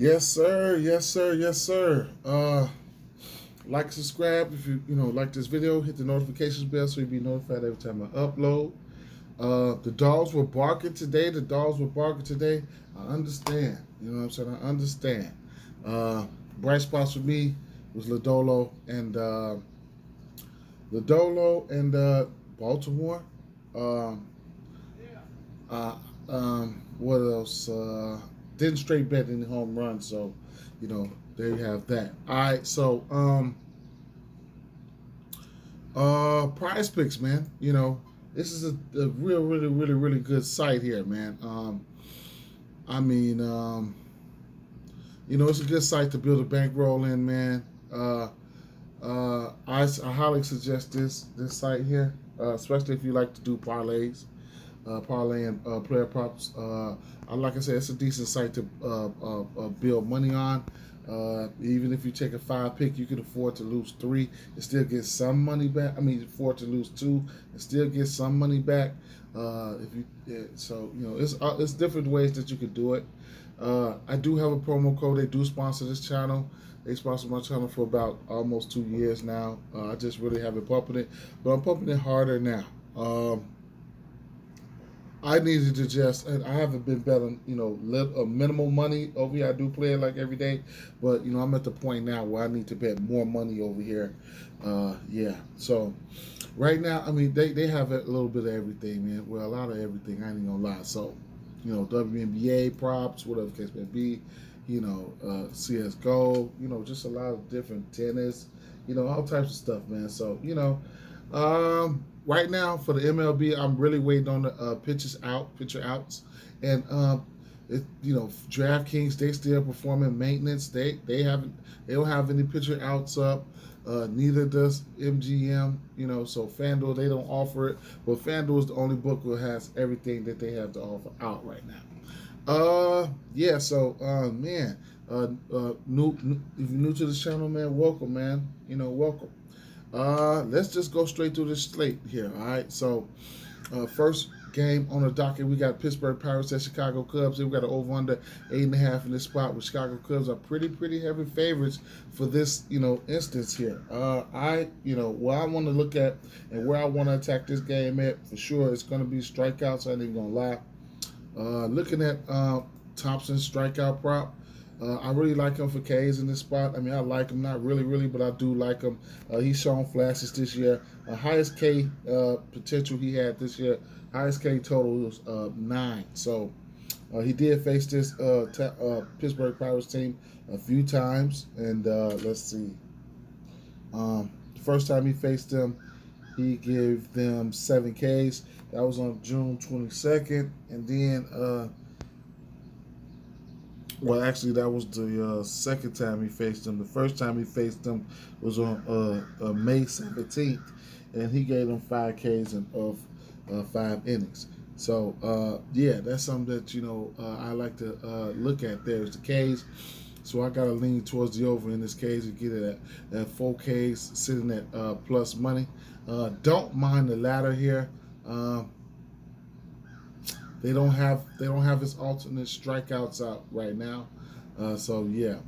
Yes, sir. Yes, sir. Yes, sir. Like, subscribe if you like this video. Hit the notifications bell so you'll be notified every time I upload. The dogs were barking today. The dogs were barking today. I understand. You know what I'm saying? I understand. Uh, Bright spots for me was Ladolo and Baltimore. Um, what else? Didn't straight bet any home runs, so there you have that. All right, so Prize Picks, man. This is a real, really, really, really good site here, man. I mean, it's a good site to build a bankroll in, man. I highly suggest this site here, especially if you like to do parlays, parlay and player props. Like I said, it's a decent site to build money on. Even if you take a 5 pick, you can afford to lose 3 and still get some money back. I mean, afford to lose 2 and still get some money back. It's different ways that you could do it. I do have a promo code. They do sponsor this channel. They sponsor my channel for about almost 2 years now. I just really haven't pumping it, but I'm pumping it harder now. I needed to I haven't been betting, minimal money over here. I do play it like every day, but, I'm at the point now where I need to bet more money over here. Yeah. So right now, I mean, they have a little bit of everything, man. Well, a lot of everything. I ain't gonna lie. So, WNBA props, whatever the case may be, CSGO, just a lot of different tennis, all types of stuff, man. So, right now for the MLB, I'm really waiting on the pitcher outs, and DraftKings, they still performing maintenance. They don't have any pitcher outs up. Neither does MGM. So FanDuel, they don't offer it, but FanDuel is the only book that has everything that they have to offer out right now. Yeah. So man, new if you're new to this channel, man, welcome, man. Welcome. Let's just go straight through this slate here. All right. So, first game on the docket, we got Pittsburgh Pirates at Chicago Cubs. We got an over/under 8.5 in this spot. With Chicago Cubs are pretty heavy favorites for this instance here. What I want to look at and where I want to attack this game at for sure, it's going to be strikeouts. I ain't even gonna lie. Looking at Thompson's strikeout prop. I really like him for K's in this spot. I mean, I like him, not really, but I do like him. He's shown flashes this year. Highest K potential he had this year, highest K total was 9. So he did face this Pittsburgh Pirates team a few times. And let's see. The first time he faced them, he gave them 7 Ks. That was on June 22nd. And then well, actually, that was the second time he faced them. The first time he faced them was on May 17th, and he gave them 5 Ks of 5 innings. So, yeah, that's something that, I like to look at there is the Ks. So I got to lean towards the over in this case and get it at 4 Ks, sitting at plus money. Don't mind the ladder here. They don't have his alternate strikeouts out right now, so yeah.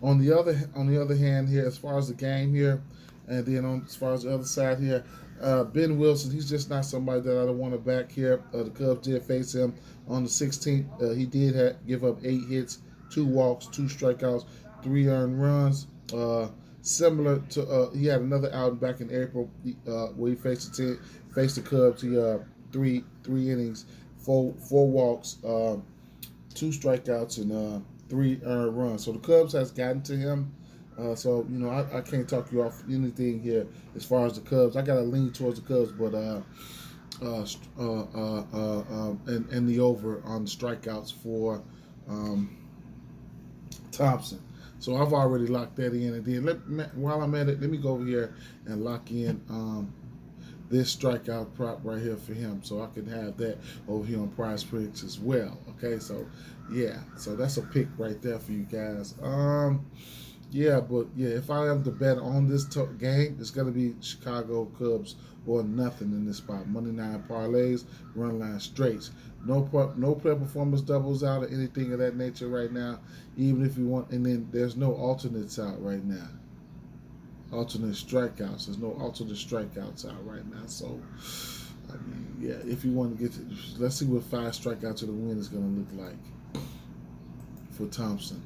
On the other hand here, as far as the game here, and then as far as the other side here, Ben Wilson, he's just not somebody that I don't want to back here. The Cubs did face him on the 16th. He did give up 8 hits, 2 walks, 2 strikeouts, 3 earned runs. Similar to he had another outing back in April where he faced the Cubs. He 3 innings. 4 walks, 2 strikeouts, and 3 earned runs. So the Cubs has gotten to him. So I can't talk you off anything here as far as the Cubs. I got to lean towards the Cubs, but and the over on the strikeouts for Thompson. So I've already locked that in. And then while I'm at it, let me go over here and lock in this strikeout prop right here for him, so I can have that over here on Prize Picks as well. Okay, so yeah, so that's a pick right there for you guys. Yeah, but yeah, if I am to bet on this game, it's gonna be Chicago Cubs or nothing in this spot. Money nine parlays, run line straights. No player performance doubles out or anything of that nature right now. Even if you want, and then there's no alternates out right now. Alternate strikeouts. There's no alternate strikeouts out right now. So, I mean, yeah, if you want to get to, let's see what 5 strikeouts to the win is gonna look like for Thompson.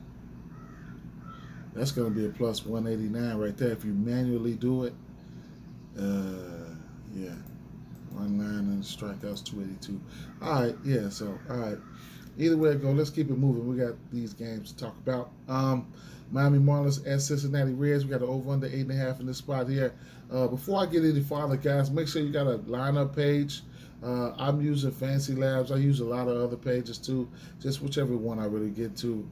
That's going to be a plus 189 right there. If you manually do it, yeah, one line and strikeouts 282. All right, yeah. So all right. Either way it go, let's keep it moving. We got these games to talk about. Miami Marlins at Cincinnati Reds. We got the over under 8.5 in this spot here. Before I get any farther, guys, make sure you got a lineup page. I'm using Fancy Labs. I use a lot of other pages too. Just whichever one I really get to.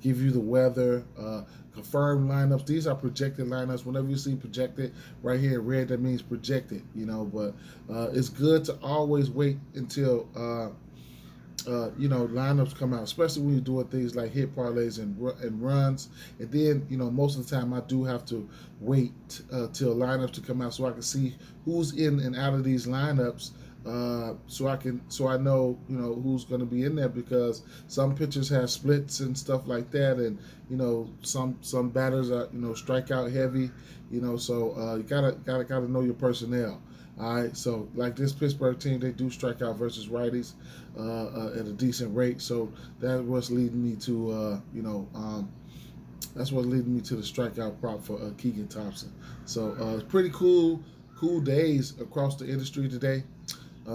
Give you the weather, confirmed lineups. These are projected lineups. Whenever you see projected right here in red, that means projected. But it's good to always wait until lineups come out, especially when you're doing things like hit parlays and runs. And then, most of the time I do have to wait till lineups to come out so I can see who's in and out of these lineups. So I know who's going to be in there, because some pitchers have splits and stuff like that, and some batters are strikeout heavy, so you gotta know your personnel. All right, so like this Pittsburgh team, they do strike out versus righties at a decent rate. So that's what's leading me to that's what's leading me to the strikeout prop for Keegan Thompson. So it's pretty cool days across the industry today.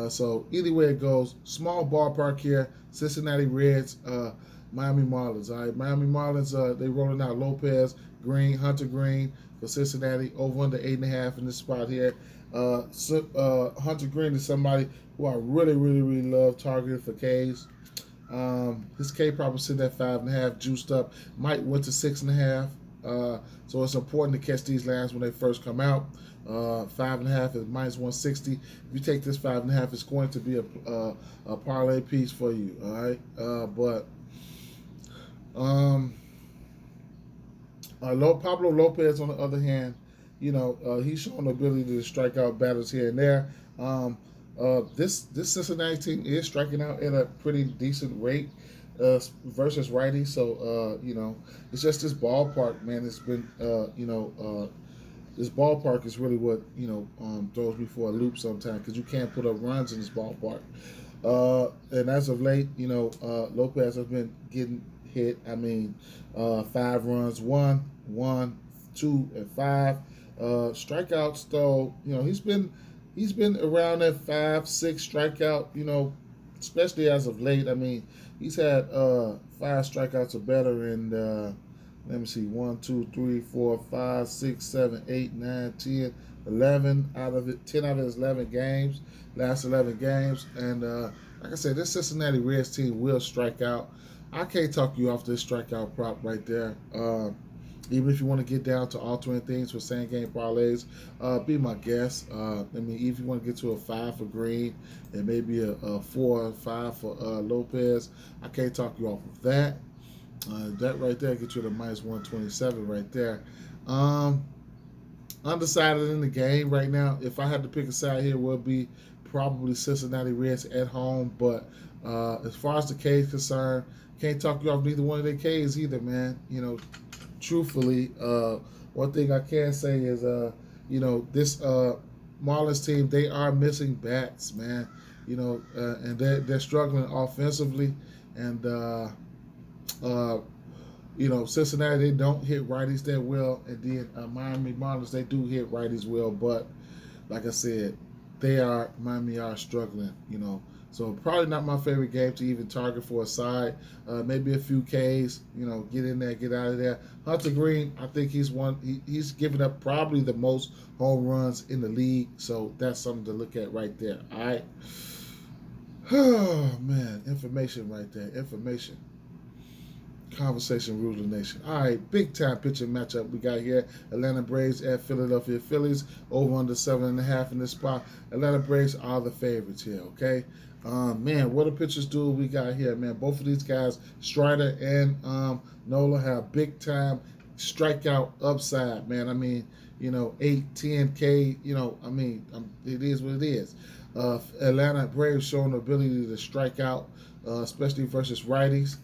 So either way it goes, small ballpark here. Cincinnati Reds, Miami Marlins. All right, Miami Marlins. They rolling out Lopez, Green, Hunter Green for Cincinnati, over under 8.5 in this spot here. Hunter Green is somebody who I really love targeting for Ks. His K probably sitting at 5.5, juiced up. Might went to 6.5. So it's important to catch these lines when they first come out. 5.5 is minus 160. If you take this 5.5, it's going to be a parlay piece for you. All right, Pablo Lopez, on the other hand, he's shown the ability to strike out batters here and there. This Cincinnati team is striking out at a pretty decent rate versus righty. So it's just this ballpark, man. It's been this ballpark is really what throws me for a loop sometimes, because you can't put up runs in this ballpark. And as of late, Lopez has been getting hit. I mean, 5 runs, 1, 2, and 5. Strikeouts, though, he's been around that 5, 6 strikeout. Especially as of late. I mean, he's had 5 strikeouts or better in. Let me see, 1, 2, 3, 4, 5, 6, 7, 8, 9, 10, 11 out of it, 10 out of his 11 games, last 11 games. And like I said, this Cincinnati Reds team will strike out. I can't talk you off this strikeout prop right there. Even if you want to get down to altering things for same game parlays, be my guest. If you want to get to a 5 for Green and maybe a 4 or 5 for Lopez, I can't talk you off of that. That right there gets you to minus 127 right there. Undecided in the game right now. If I had to pick a side here, it would be probably Cincinnati Reds at home. But as far as the K is concerned, can't talk you off neither one of their Ks either, man. Truthfully, one thing I can say is, this Marlins team, they are missing bats, man. And they're struggling offensively, and Cincinnati, they don't hit righties that well, and then Miami Marlins, they do hit righties well, but like I said, Miami are struggling, So probably not my favorite game to even target for a side. Maybe a few Ks, get in there, get out of there. Hunter Green, I think he's given up probably the most home runs in the league, so that's something to look at right there. All right. Oh man, information right there. Information. Conversation rules the nation. All right, big time pitching matchup we got here. Atlanta Braves at Philadelphia Phillies, over under 7.5 in this spot. Atlanta Braves are the favorites here. Okay, man, what the pitchers do we got here, man? Both of these guys, Strider and Nola, have big time strikeout upside, man. I mean, 8, 10 K. I mean, it is what it is. Atlanta Braves showing the ability to strike out, especially versus righties.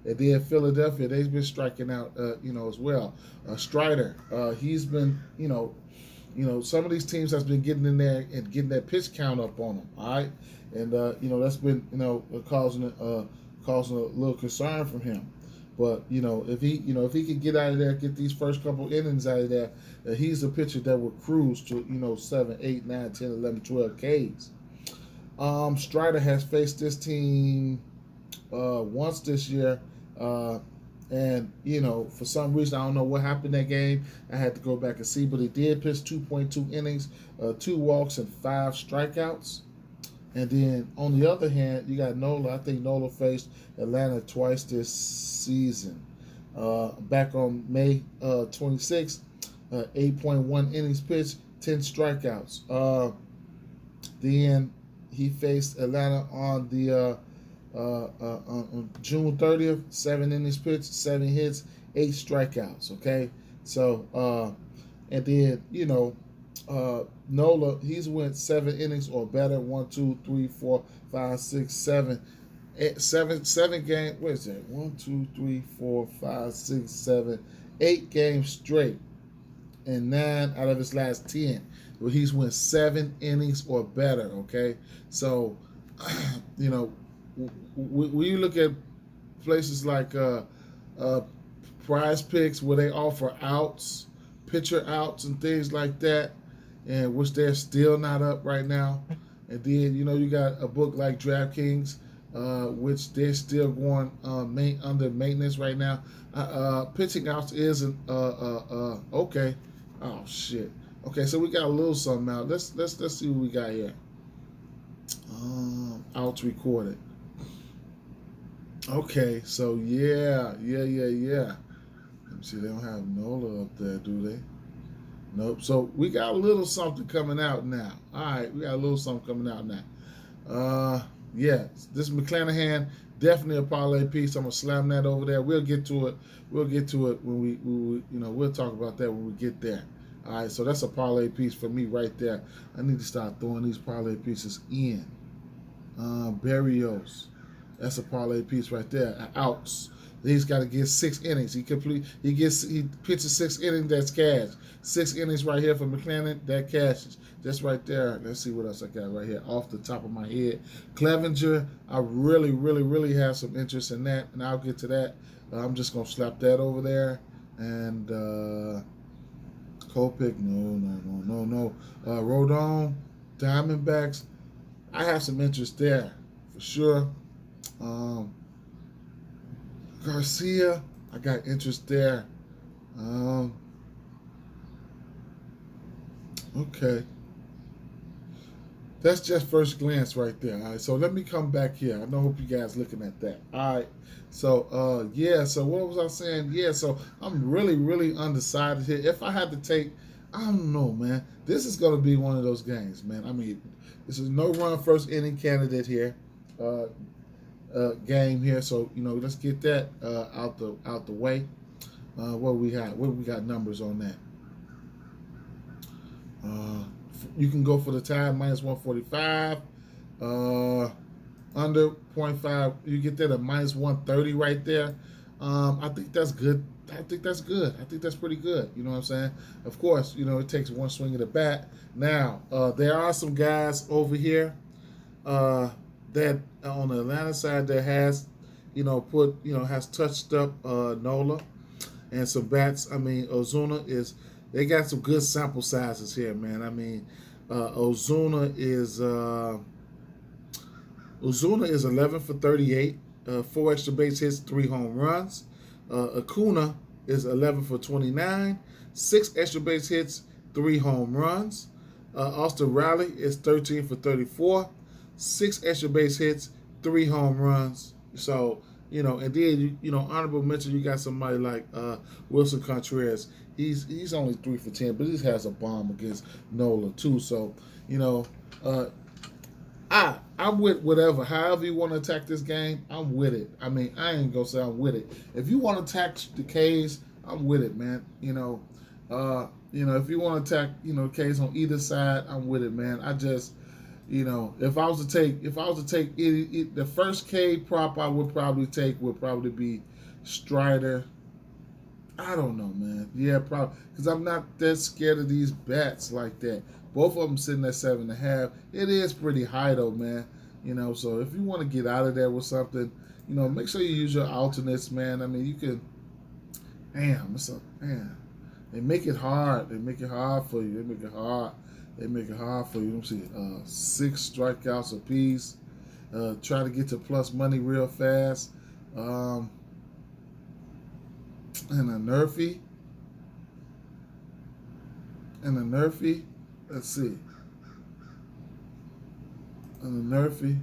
And then Philadelphia, they've been striking out, as well. Strider, he's been, some of these teams has been getting in there and getting that pitch count up on them. All right, and that's been causing a little concern from him. But if he could get out of there, get these first couple innings out of there, he's a pitcher that will cruise to 7, 8, 9, 10, 11, 12 Ks. Strider has faced this team once this year, and for some reason I don't know what happened that game. I had to go back and see, but he did pitch 2.2 innings, 2 walks and 5 strikeouts. And then on the other hand, you got Nola. I think Nola faced Atlanta twice this season. Back on May 26th, 8.1 innings pitched, 10 strikeouts. Then he faced Atlanta on the on June 30th, 7 innings pitched, 7 hits, 8 strikeouts. Okay, so and then Nola, he's went 7 innings or better. 1, 2, 3, 4, 5, 6, 7. 7 games. What is that? 1, 2, 3, 4, 5, 6, 7, 8 games straight, and 9 out of his last 10. Well, he's went 7 innings or better. Okay, so when you look at places like Prize Picks, where they offer outs, pitcher outs, and things like that, and which they're still not up right now. And then you got a book like DraftKings, which they're still going under maintenance right now. Pitching outs isn't okay. Oh shit. Okay, so we got a little something out. Let's see what we got here. Outs recorded. Okay, so yeah. Let me see, they don't have Nola up there, do they? Nope. So we got a little something coming out now. All right, we got a little something coming out now. Yeah, this McClanahan, definitely a parlay piece. I'm gonna slam that over there. We'll get to it. When we we'll talk about that when we get there. All right, so that's a parlay piece for me right there. I need to start throwing these parlay pieces in. Berrios, that's a parlay piece right there. Outs. He's got to get 6 innings. He pitches 6 innings. That's cash. 6 innings right here for McClanahan. That cashes. Just right there. Let's see what else I got right here off the top of my head. Clevenger, I really have some interest in that, and I'll get to that. I'm just gonna slap that over there. And Kopech, no. Rodon, Diamondbacks. I have some interest there for sure. Garcia, I got interest there. Okay. That's just first glance right there. All right, so let me come back here. I hope you guys looking at that. All right. So, so what was I saying? Yeah, so I'm really undecided here. If I had to take, I don't know, man. This is going to be one of those games, man. I mean, this is no run first inning candidate here. Game here, so let's get that out the way. What we got numbers on that. You can go for the tie -145, under 0.5. You get that at -130 right there. I think that's good. I think that's pretty good. You know what I'm saying? Of course, it takes one swing of the bat. Now, there are some guys over here that on the Atlanta side that has, has touched up Nola and some bats. I mean, they got some good sample sizes here, man. I mean, Ozuna is 11 for 38, 4 extra base hits, 3 home runs. Acuna is 11 for 29, 6 extra base hits, 3 home runs. Austin Riley is 13 for 34, 6 extra base hits, 3 home runs. So, and then, honorable mention, you got somebody like Wilson Contreras. He's only 3 for 10, but he has a bomb against Nola too. So, I'm with whatever. However you want to attack this game, I'm with it. I mean, I ain't gonna say I'm with it. If you want to attack the K's, I'm with it, man. If you want to attack, K's on either side, I'm with it, man. I just, if I was to take the first K prop I would probably take would probably be Strider. I don't know, man. Yeah, probably because I'm not that scared of these bats like that. Both of them sitting at 7.5. It is pretty high though, man. So if you want to get out of there with something, make sure you use your alternates, man. I mean, you can. Damn, man. They make it hard. They make it hard for you. They make it hard. They make it hard for you. Let me see. 6 strikeouts apiece. Try to get to plus money real fast. And a Nerfy. Let's see. And a Nerfy.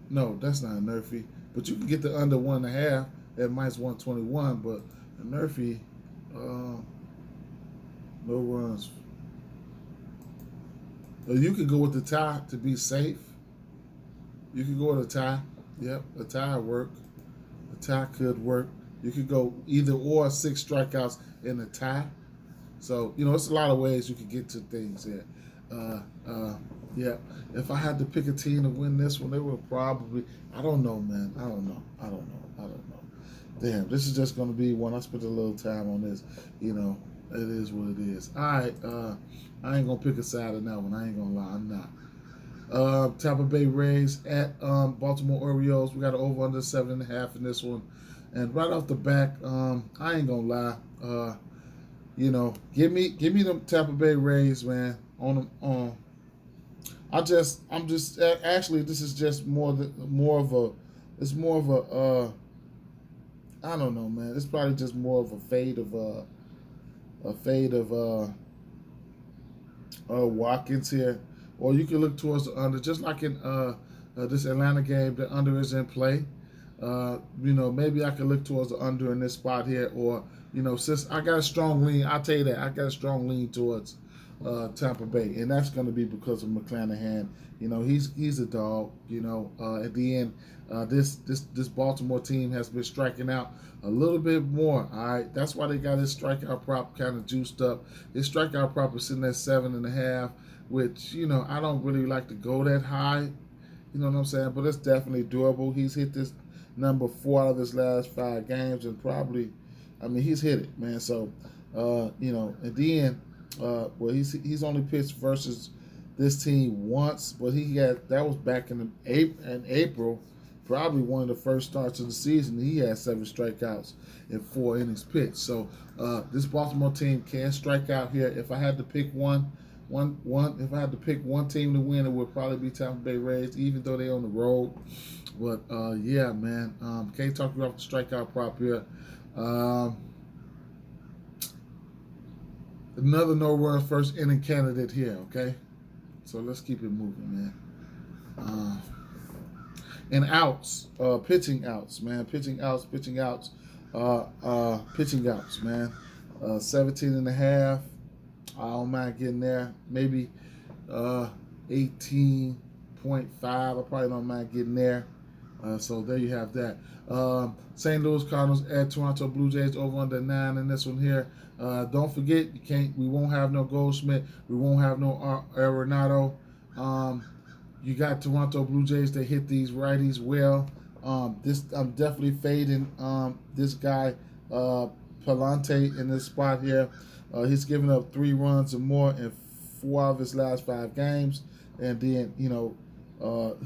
No, that's not a Nerfy. But you can get the under 1.5 at minus 121. But a Nerfy, no runs. You could go with the tie to be safe. You could go with a tie. Yep, a tie work. A tie could work. You could go either or 6 strikeouts in a tie. So, it's a lot of ways you could get to things here. Yeah. If I had to pick a team to win this one, they would probably, I don't know, man. I don't know. Damn, this is just going to be one. I spent a little time on this. It is what it is. All right. I ain't going to pick a side on that one. I ain't going to lie. I'm not. Tampa Bay Rays at Baltimore Orioles. We got an over under 7.5 in this one. And right off the back, I ain't going to lie. Give me them Tampa Bay Rays, man. Actually, this is just more of a I don't know, man. It's probably just more of a fade of Watkins here, or you can look towards the under, just like in this Atlanta game. The under is in play. Maybe I can look towards the under in this spot here, or since I got a strong lean, I'll tell you that I got a strong lean towards Tampa Bay, and that's going to be because of McClanahan. He's a dog. At the end, this Baltimore team has been striking out a little bit more. All right, that's why they got his strikeout prop kind of juiced up. His strikeout prop is sitting at 7.5, which I don't really like to go that high. You know what I'm saying? But it's definitely doable. He's hit this number 4 out of his last 5 games, and probably, he's hit it, man. So, at the end, he's only pitched versus this team once, but that was back in April, probably one of the first starts of the season. He had 7 strikeouts in 4 innings pitched. So this Baltimore team can strike out here. If I had to pick if I had to pick one team to win, it would probably be Tampa Bay Rays, even though they're on the road. But yeah, man, can't talk you off the strikeout prop here. Another no-run first inning candidate here, okay? So let's keep it moving, man. And outs, pitching outs, man. Pitching outs, man. 17.5. I don't mind getting there. Maybe 18.5. I probably don't mind getting there. So there you have that. St. Louis Cardinals at Toronto Blue Jays over under 9 in this one here. Don't forget, we won't have no Goldschmidt. We won't have no Arenado. You got Toronto Blue Jays. They hit these righties well. I'm definitely fading this guy Palante in this spot here. He's given up 3 runs or more in 4 of his last 5 games, and then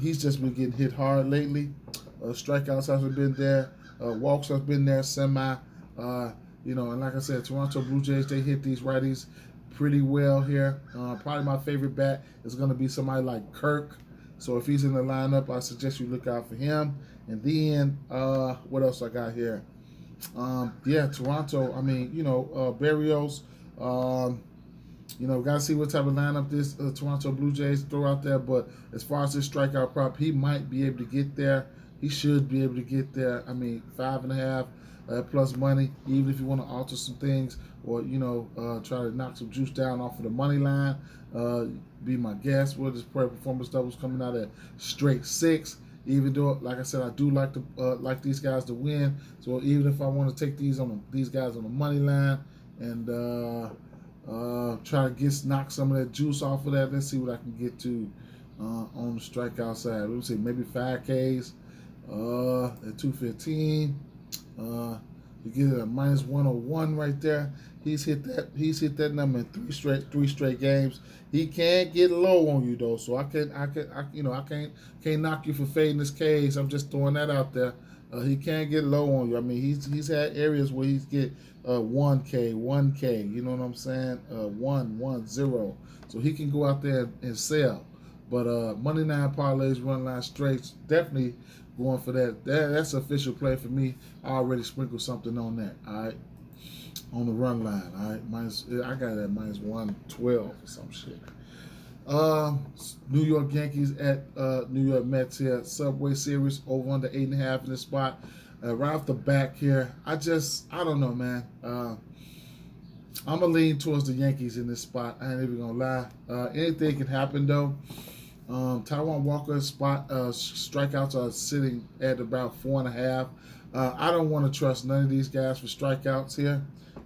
he's just been getting hit hard lately. Strikeouts hasn't been there. Walks have been there semi. And like I said, Toronto Blue Jays, they hit these righties pretty well here. Probably my favorite bat is going to be somebody like Kirk. So if he's in the lineup, I suggest you look out for him. And then, what else I got here? Toronto. Barrios. Got to see what type of lineup this Toronto Blue Jays throw out there. But as far as this strikeout prop, he might be able to get there. He should be able to get there. 5.5 plus money, even if you want to alter some things or, try to knock some juice down off of the money line. Be my guest. What his prayer performance levels coming out at straight 6. Even though, like I said, I do like these guys to win. So even if I want to take these guys on the money line and try to knock some of that juice off of that, let's see what I can get to on the strikeout side. Let me see, maybe 5Ks at 215. You get it at -101 right there. He's hit that number in three straight games. He can't get low on you though, so I can't knock you for fading his Ks. I'm just throwing that out there. He can't get low on you. I mean, he's had areas where he's get 1K, 1K. You know what I'm saying? 1-1-0. So he can go out there and sell. But money line parlays, run line straights, definitely going for that. That's an official play for me. I already sprinkled something on that. All right, on the run line. All right, I got it at -112 or some shit. New York Yankees at New York Mets here. Subway Series over under 8.5 in this spot. Right off the back here, I don't know, man. I'm gonna lean towards the Yankees in this spot. I ain't even gonna lie. Anything can happen though. Taiwan Walker's strikeouts are sitting at about 4.5. I don't want to trust none of these guys for strikeouts here.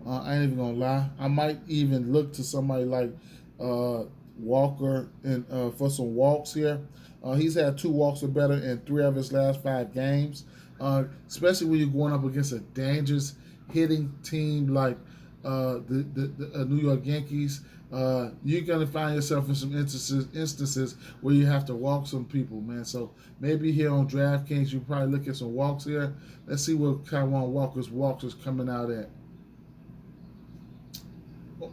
I ain't even gonna lie. I might even look to somebody like Walker and for some walks here. He's had 2 walks or better in 3 of his last 5 games. Especially when you're going up against a dangerous hitting team like the New York Yankees. You're going to find yourself in some instances where you have to walk some people, man. So maybe here on DraftKings, you probably look at some walks here. Let's see what Taiwan Walker's walks is coming out at.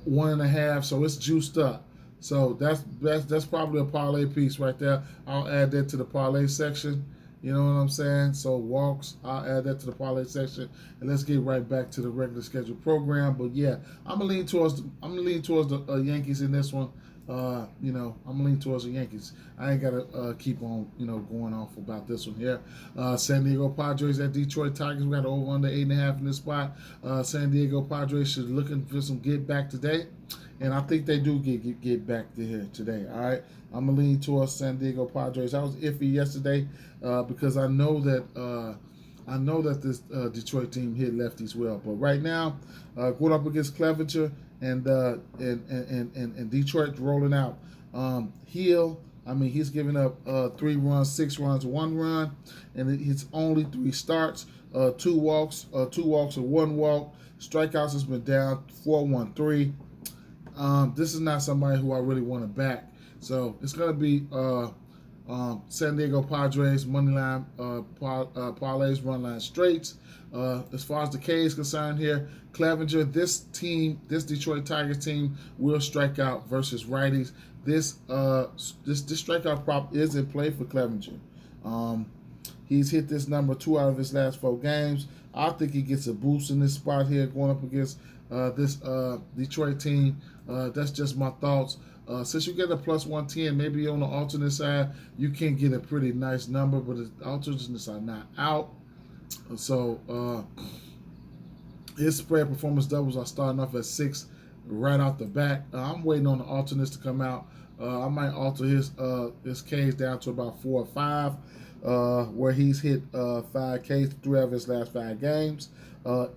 1.5, so it's juiced up. So that's probably a parlay piece right there. I'll add that to the parlay section. You know what I'm saying? So walks, I'll add that to the parlay section, and let's get right back to the regular scheduled program. But yeah, I'm gonna lean towards the Yankees in this one. I'm gonna lean towards the Yankees. I ain't gotta keep on going off about this one here. San Diego Padres at Detroit Tigers. We got over under 8.5 in this spot. San Diego Padres should looking for some get back today. And I think they do get back to here today. All right, I'm gonna lean towards San Diego Padres. I was iffy yesterday because I know that this Detroit team hit lefties well. But right now, going up against Clevenger and Detroit rolling out. Hill, I mean, he's giving up 3 runs, 6 runs, 1 run, and it's only 3 starts, 2 walks, and 1 walk. Strikeouts has been down 4.13. This is not somebody who I really want to back. So it's going to be San Diego Padres, money line, parlays, run line straights. As far as the K is concerned here, Clevenger, this Detroit Tigers team will strike out versus righties. This strikeout prop is in play for Clevenger. He's hit this number 2 out of his last 4 games. I think he gets a boost in this spot here going up against this Detroit team. That's just my thoughts. Since you get a +110, maybe on the alternate side, you can get a pretty nice number, but the alternates are not out. So his spread performance doubles are starting off at 6 right off the bat. I'm waiting on the alternates to come out. I might alter his Ks down to about 4 or 5, where he's hit 5 Ks 3 of his last 5 games.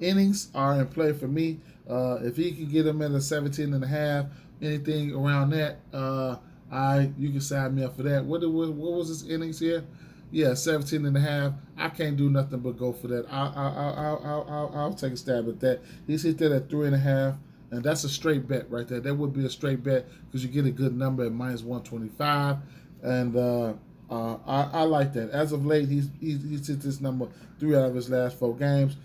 Innings are in play for me. If he can get him at a 17.5, anything around that, you can sign me up for that. What was his innings here? Yeah, 17.5. I can't do nothing but go for that. I'll take a stab at that. He's hit that at 3.5, and that's a straight bet right there. That would be a straight bet because you get a good number at -125, and I like that. As of late, he's hit this number 3 out of his last 4 games.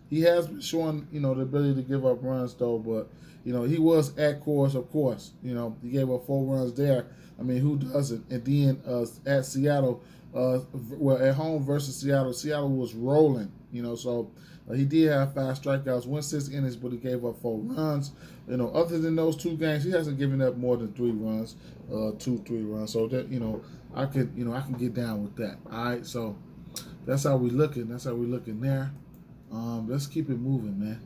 He has been showing, the ability to give up runs though, but he was at Coors, of course. He gave up 4 runs there. I mean, who doesn't? And then at Seattle, at home versus Seattle was rolling. So he did have 5 strikeouts, went 6 innings, but he gave up 4 runs. Other than those 2 games, he hasn't given up more than 3 runs, 2-3 runs. So that I can get down with that. All right, so that's how we looking. That's how we looking there. Let's keep it moving, man.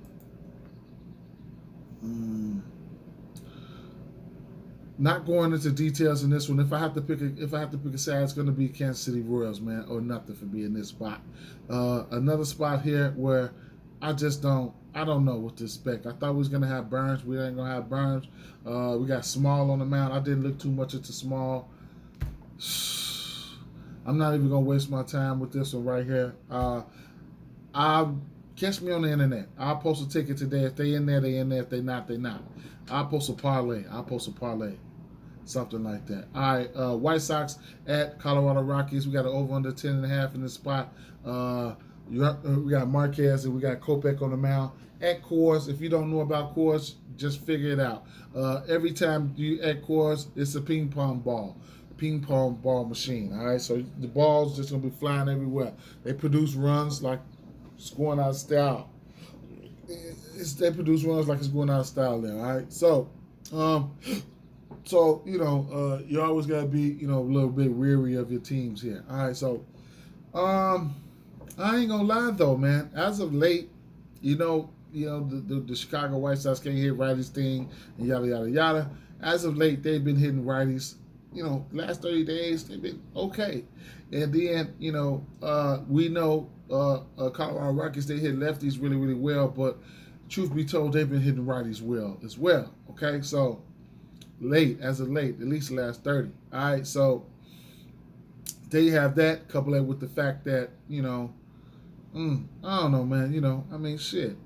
Not going into details in this one. If I have to pick a side, it's going to be Kansas City Royals, man, or nothing for me in this spot. Another spot here where I don't know what to expect. I thought we was gonna have Burns. We ain't gonna have Burns. We got Small on the mound. I didn't look too much into Small. I'm not even gonna waste my time with this one right here. I'll catch me on the internet. I'll post a ticket today. If they in there, they in there. If they not, they not. I'll post a parlay. Something like that. All right, White Sox at Colorado Rockies. We got an over under 10.5 in this spot. We got Marquez and we got Kopech on the mound. At Coors, if you don't know about Coors, just figure it out. Every time you at Coors, it's a ping pong ball machine. All right, so the ball's just gonna be flying everywhere. They produce runs like it's going out of style. They produce runs like it's going out of style there. All right, so you always gotta be a little bit weary of your teams here. All right, so I ain't gonna lie though, man. As of late, the Chicago White Sox can't hit righties thing and yada yada yada. As of late, they've been hitting righties. Last 30 days they've been okay. And then we know Colorado Rockies, they hit lefties really really well, but truth be told, they've been hitting righties well as well. Okay, so as of late, at least the last 30. All right, so there you have that. Couple that with the fact that I don't know, man. Shit.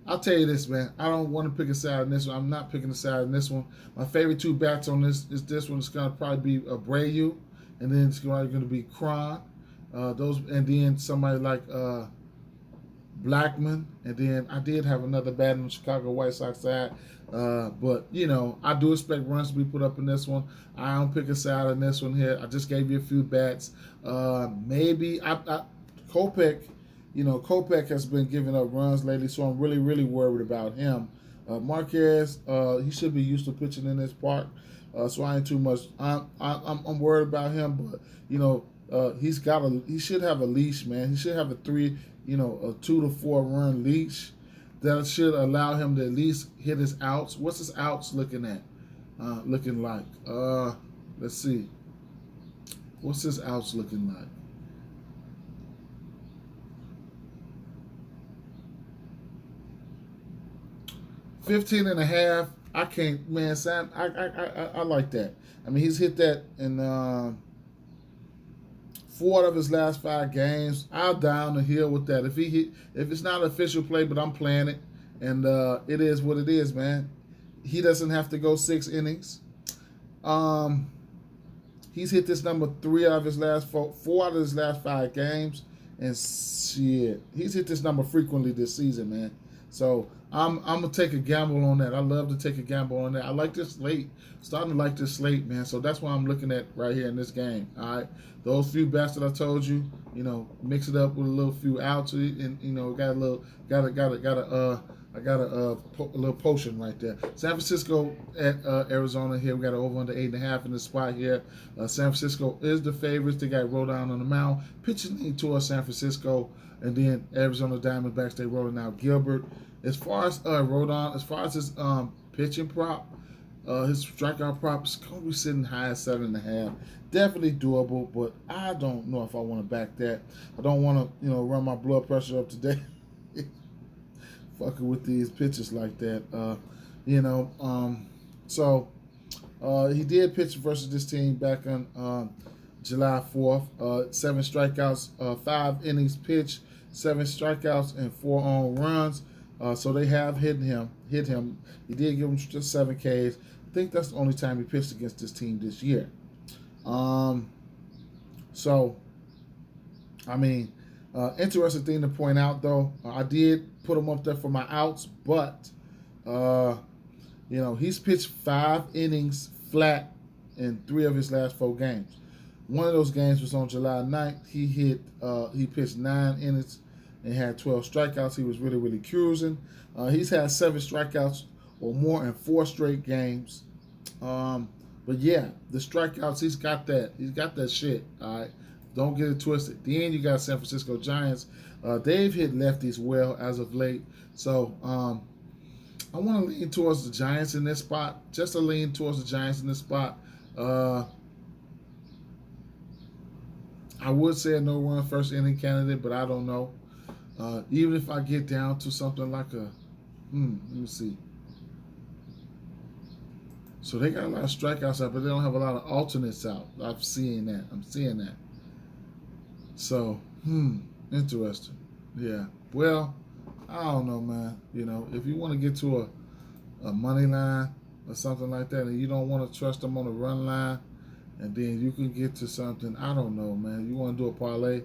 I'll tell you this, man. I don't want to pick a side in this one. I'm not picking a side in this one. My favorite two bats on this one. It's going to probably be Abreu, and then it's going to be Cron. And then somebody like Blackman. And then I did have another bat on the Chicago White Sox side. But I do expect runs to be put up in this one. I don't pick a side in this one here. I just gave you a few bats. Maybe Kopech. Kopech has been giving up runs lately, so I'm really, really worried about him. Marquez, he should be used to pitching in this park, so I ain't too much. I'm worried about him, but he should have a leash, man. He should have a 2 to 4 run leash that should allow him to at least hit his outs. What's his outs looking like? Let's see. What's his outs looking like? 15.5. I can't, man, Sam. I like that. He's hit that in 4 out of his last 5 games. I'll die on the hill with that. If it's not an official play, but I'm playing it, and it is what it is, man. He doesn't have to go 6 innings. He's hit this number 3 out of his last 4 out of his last 5 games, and shit, he's hit this number frequently this season, man. So I'm gonna take a gamble on that. I love to take a gamble on that. I like this slate. Starting to like this slate, man. So that's what I'm looking at right here in this game. All right, those few bats that I told you, mix it up with a little few outs, and I got a little potion right there. San Francisco at Arizona here. We got an over under 8.5 in the spot here. San Francisco is the favorites. They got Rodon on the mound, pitching lean towards San Francisco, and then Arizona Diamondbacks, they rolling out Gilbert. As far as Rodon, as far as his pitching prop, his strikeout prop is going to be sitting high at 7.5. Definitely doable, but I don't know if I want to back that. I don't want to, run my blood pressure up today. Fucking with these pitches like that, So he did pitch versus this team back on July 4th. 7 strikeouts, 5 innings pitched, 7 strikeouts, and 4 earned runs. So they have hit him. He did give him just 7 Ks. I think that's the only time he pitched against this team this year. Interesting thing to point out, though, I did put him up there for my outs, but, he's pitched 5 innings flat in 3 of his last 4 games. One of those games was on July 9th. He pitched 9 innings and had 12 strikeouts. He was really, really cruising. He's had 7 strikeouts or more in 4 straight games. But yeah, the strikeouts, he's got that. He's got that shit. All right. Don't get it twisted. Then you got San Francisco Giants. They've hit lefties well as of late. So I want to lean towards the Giants in this spot. Just a lean towards the Giants in this spot. I would say a no-run first inning candidate, but I don't know. Even if I get down to something like a, let me see. So they got a lot of strikeouts out, but they don't have a lot of alternates out. I'm seeing that. So, interesting. Yeah. Well, I don't know, man. You know, if you want to get to a money line or something like that, and you don't want to trust them on the run line, and then you can get to something, I don't know, man. You want to do a parlay,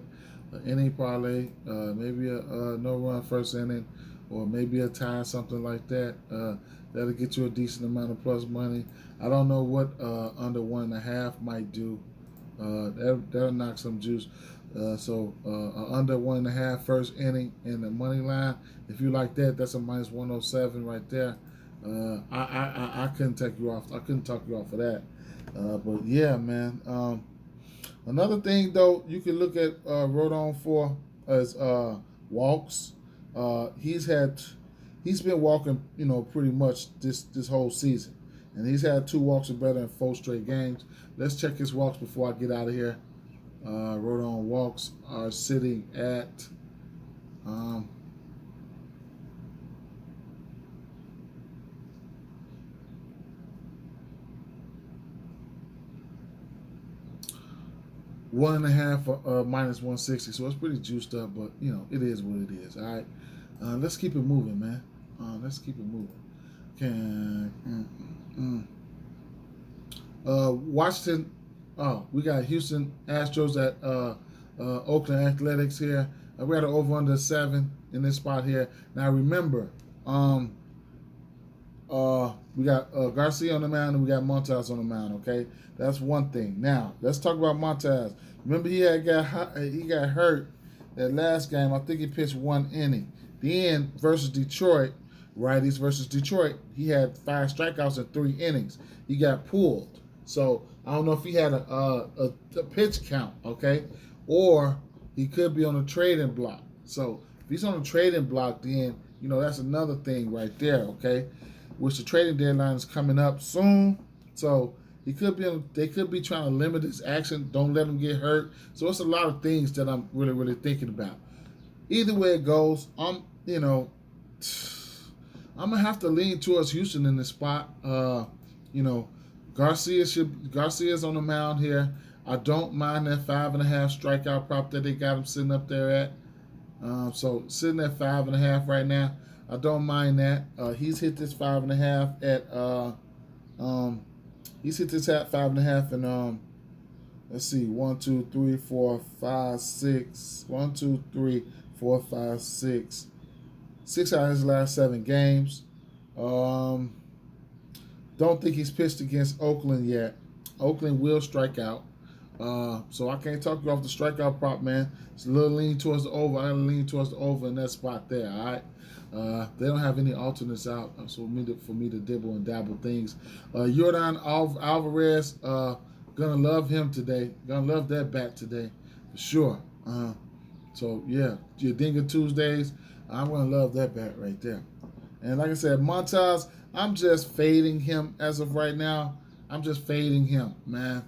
an inning parlay, maybe a no-run first inning, or maybe a tie, something like that. That'll get you a decent amount of plus money. I don't know what under 1.5 might do. That'll knock some juice. So under 1.5 first inning in the money line. If you like that, that's a minus 107 right there. I couldn't take you off. I couldn't talk you off of that. But yeah, man. Another thing though, you can look at Rodon for as walks. He's been walking, pretty much this whole season, and he's had 2 walks or better in 4 straight games. Let's check his walks before I get out of here. Rodon walks are sitting at 1.5 minus 160, so it's pretty juiced up, but it is what it is. All right, let's keep it moving, man. Let's keep it moving. Washington. Oh, we got Houston Astros at Oakland Athletics here. We got an over under 7 in this spot here. Now remember, we got Garcia on the mound and we got Montas on the mound. Okay, that's one thing. Now let's talk about Montas. Remember he got hurt that last game. I think he pitched 1 inning. Then versus Detroit, righties versus Detroit, he had 5 strikeouts in 3 innings. He got pulled. So I don't know if he had a pitch count, okay, or he could be on a trading block. So if he's on a trading block, then that's another thing right there, okay. Which the trading deadline is coming up soon, so he could be. They could be trying to limit his action. Don't let him get hurt. So it's a lot of things that I'm really, really thinking about. Either way it goes, I'm gonna have to lean towards Houston in this spot. Garcia's on the mound here. I don't mind that 5.5 strikeout prop that they got him sitting up there at. So sitting at 5.5 right now. I don't mind that. He's hit this 5.5 at he's hit this at 5.5 and let's see, 1, 2, 3, 4, 5, 6. 1, 2, 3, 4, 5, 6. 6 out of his last 7 games. Don't think he's pitched against Oakland yet. Oakland will strike out. So I can't talk you off the strikeout prop, man. It's a little lean towards the over. I gotta lean towards the over in that spot there, all right? They don't have any alternates out, so for me to dibble and dabble things. Yordan Alvarez, gonna love him today. Gonna love that bat today, for sure. So yeah, your Dinga Tuesdays, I'm gonna love that bat right there. And like I said, Montas, I'm just fading him as of right now. I'm just fading him, man.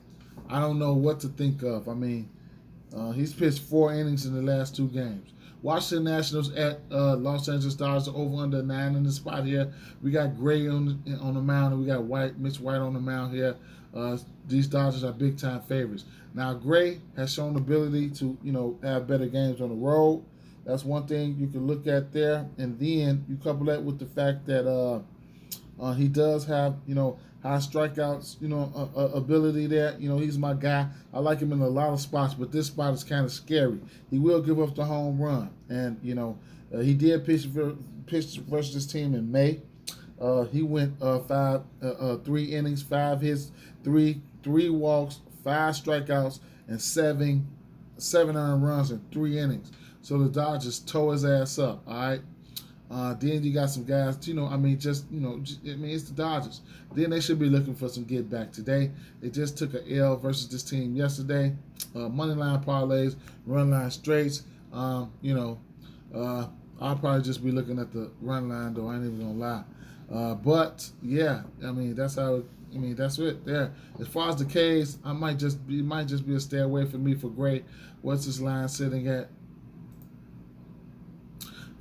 I don't know what to think of. I mean, he's pitched 4 innings in the last 2 games. Washington Nationals at Los Angeles Dodgers over under 9 in the spot here. We got Gray on the mound, and we got Mitch White on the mound here. These Dodgers are big time favorites. Now Gray has shown the ability to have better games on the road. That's one thing you can look at there, and then you couple that with the fact that he does have high strikeouts ability there. He's my guy. I like him in a lot of spots, but this spot is kind of scary. He will give up the home run, and he did pitch versus this team in May. He went 3 innings, 5 hits, 3 walks, 5 strikeouts, and 7 earned runs in 3 innings. So the Dodgers tore his ass up. All right. Then you got some guys, it's the Dodgers. Then they should be looking for some get back today. They just took an L versus this team yesterday. Money line parlays, run line straights. I'll probably just be looking at the run line though. I ain't even gonna lie. But yeah, I mean that's how. I mean that's it there. As far as the K's, it might just be a stay away from me for Gray. What's this line sitting at?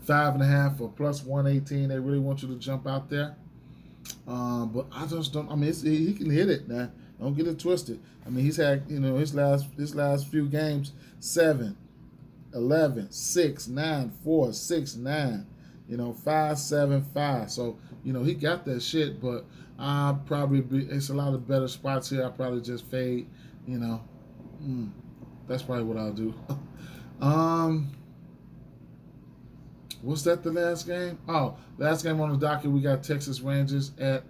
5.5 or plus 118. They really want you to jump out there. But I just don't. I mean, he can hit it now. Don't get it twisted. I mean, he's had his last few games 7, 11, 6, 9, 4, 6, 9. 5, 7, 5. So he got that shit. But I probably it's a lot of better spots here. I probably just fade. That's probably what I'll do. What's that, the last game? Oh, last game on the docket, we got Texas Rangers at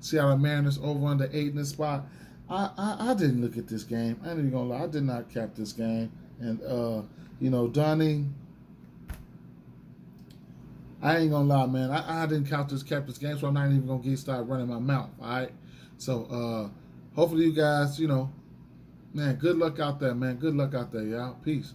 Seattle Mariners over under 8 in this spot. I didn't look at this game. I ain't even gonna lie. I did not cap this game. And, Donnie, I ain't gonna lie, man. I didn't cap this game, so I'm not even gonna start running my mouth, all right? So, hopefully you guys, man, good luck out there, man. Good luck out there, y'all. Peace.